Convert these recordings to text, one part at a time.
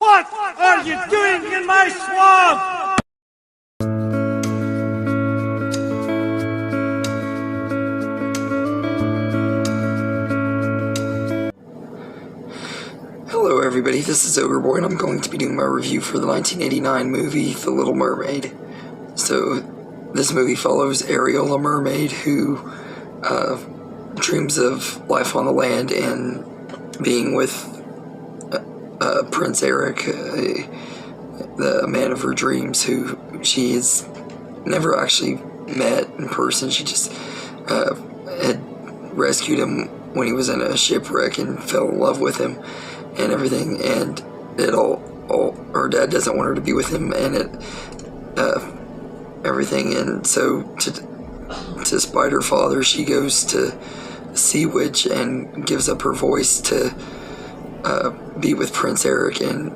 What are you doing in my swamp? Hello everybody, this is Ogre and I'm going to be doing my review for the 1989 movie, The Little Mermaid. So, this movie follows Ariel, a mermaid, who dreams of life on the land and being with Prince Eric, the man of her dreams, who she has never actually met in person. She just had rescued him when he was in a shipwreck and fell in love with him and everything, and her dad doesn't want her to be with him, and everything, and so to spite her father, she goes to the Sea Witch and gives up her voice to be with Prince Eric, and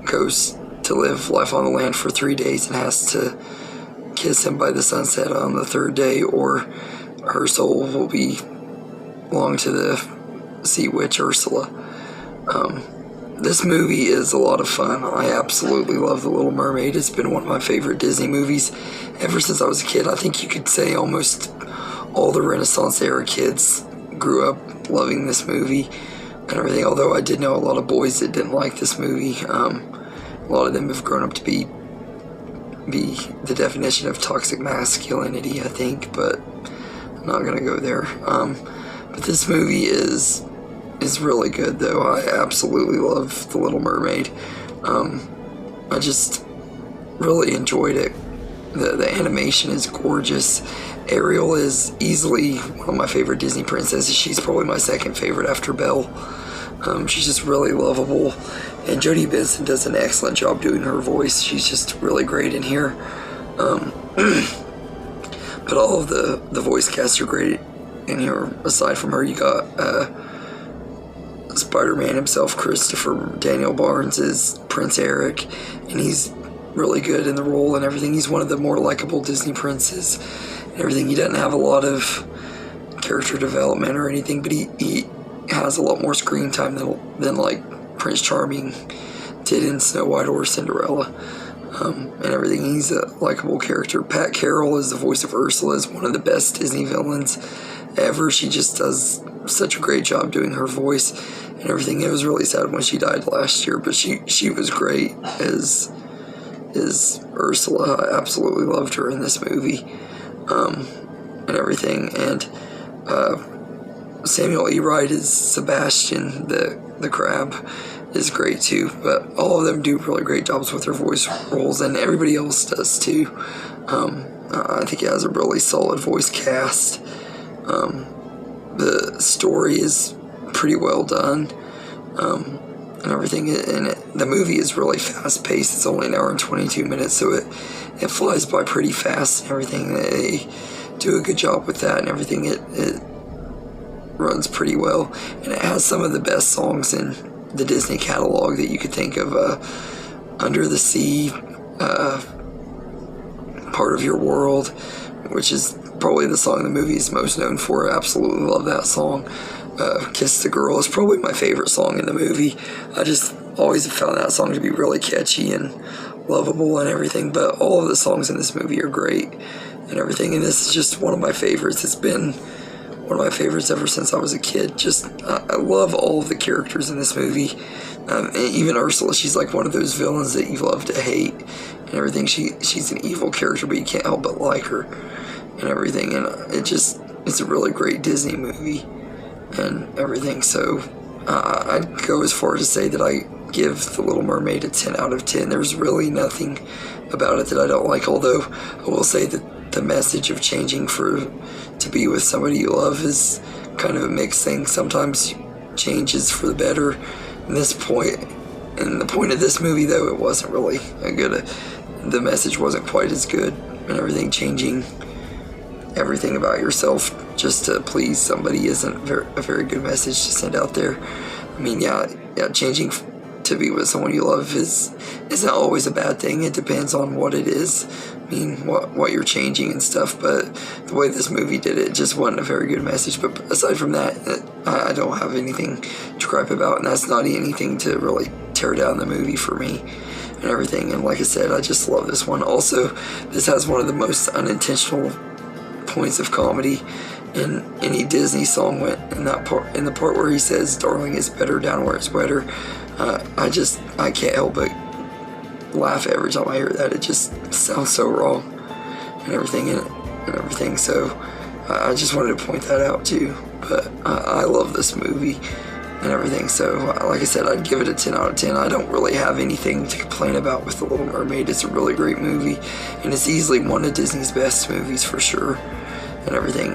goes to live life on the land for 3 days and has to kiss him by the sunset on the third day, or her soul will belong to the Sea Witch Ursula. This movie is a lot of fun. I absolutely love The Little Mermaid. It's been one of my favorite Disney movies ever since I was a kid. I think you could say almost all the Renaissance era kids grew up loving this movie and everything, although I did know a lot of boys that didn't like this movie. A lot of them have grown up to be the definition of toxic masculinity, I think, but I'm not gonna go there. But this movie is really good, though. I absolutely love The Little Mermaid. I just really enjoyed it. The animation is gorgeous. Ariel is easily one of my favorite Disney princesses. She's probably my second favorite after Belle. She's just really lovable, and Jodie Benson does an excellent job doing her voice. She's just really great in here. But all of the voice casts are great in here. Aside from her, you got Spider-Man himself, Christopher Daniel Barnes, is Prince Eric, and he's really good in the role and everything. He's one of the more likable Disney princes and everything. He doesn't have a lot of character development or anything, but he has a lot more screen time than like Prince Charming did in Snow White or Cinderella, and everything. He's a likable character. Pat Carroll is the voice of Ursula, is one of the best Disney villains ever. She just does such a great job doing her voice and everything. It was really sad when she died last year, but she was great as Ursula. I absolutely loved her in this movie, and everything. And Samuel E. Wright as Sebastian, the crab, is great too. But all of them do really great jobs with their voice roles, and everybody else does too. I think it has a really solid voice cast. The story is pretty well done, and everything, and the movie is really fast-paced. It's only an hour and 22 minutes, so it flies by pretty fast and everything. They do a good job with that and everything. It runs pretty well, and it has some of the best songs in the Disney catalog that you could think of. Under the Sea, Part of Your World, which is probably the song the movie is most known for. I absolutely love that song. Kiss the Girl is probably my favorite song in the movie. I just always have found that song to be really catchy and lovable and everything, but all of the songs in this movie are great and everything, and this is just one of my favorites. It's been one of my favorites ever since I was a kid. I love all of the characters in this movie. Even Ursula, she's like one of those villains that you love to hate and everything. She's an evil character, but you can't help but like her and everything, and it's a really great Disney movie and everything. So I'd go as far as to say that I give The Little Mermaid a 10 out of 10. There's really nothing about it that I don't like, although I will say that the message of changing to be with somebody you love is kind of a mixed thing. Sometimes change is for the better. And the point of this movie, though, it wasn't really the message wasn't quite as good and everything. Changing everything about yourself just to please somebody isn't a very good message to send out there. I mean, yeah, changing to be with someone you love isn't always a bad thing. It depends on what it is, mean what you're changing and stuff, but the way this movie did it just wasn't a very good message. But aside from that, I don't have anything to gripe about, and that's not anything to really tear down the movie for me and everything. And like I said, I just love this one. Also, this has one of the most unintentional points of comedy in any Disney song, in the part where he says "darling, it's better down where it's wetter." I can't help but laugh every time I hear that. It just sounds so wrong and everything. So I just wanted to point that out too. But I love this movie and everything. So like I said, I'd give it a 10 out of 10. I don't really have anything to complain about with The Little Mermaid. It's a really great movie, and it's easily one of Disney's best movies for sure and everything.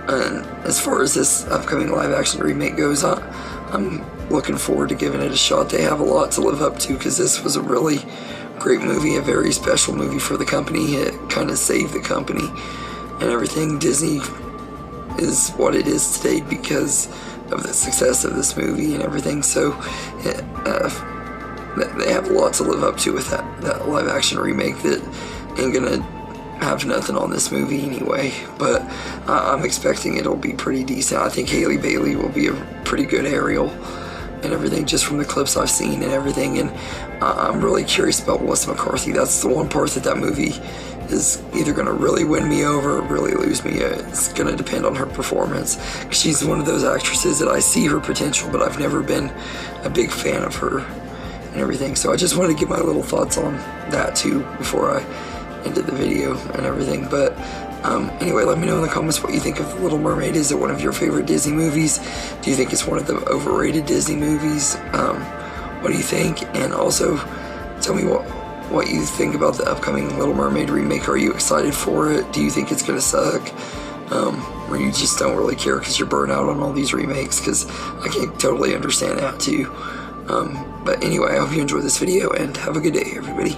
And as far as this upcoming live action remake goes, I'm looking forward to giving it a shot. They have a lot to live up to, because this was a really great movie, a very special movie for the company. It kind of saved the company and everything. Disney is what it is today because of the success of this movie and everything. So they have a lot to live up to with that live action remake that ain't gonna have nothing on this movie anyway. But I'm expecting it'll be pretty decent. I think Haley Bailey will be a pretty good Ariel and everything, just from the clips I've seen and everything. And I'm really curious about Melissa McCarthy. That's the one part that movie is either going to really win me over or really lose me. It's going to depend on her performance. She's one of those actresses that I see her potential, but I've never been a big fan of her and everything. So I just wanted to give my little thoughts on that too before I ended the video and everything. But anyway, let me know in the comments what you think of The Little Mermaid. Is it one of your favorite Disney movies? Do you think it's one of the overrated Disney movies? What do you think? And also, tell me what you think about the upcoming Little Mermaid remake. Are you excited for it? Do you think it's gonna suck? Or you just don't really care because you're burnt out on all these remakes? Because I can totally understand that too. But anyway, I hope you enjoyed this video, and have a good day, everybody.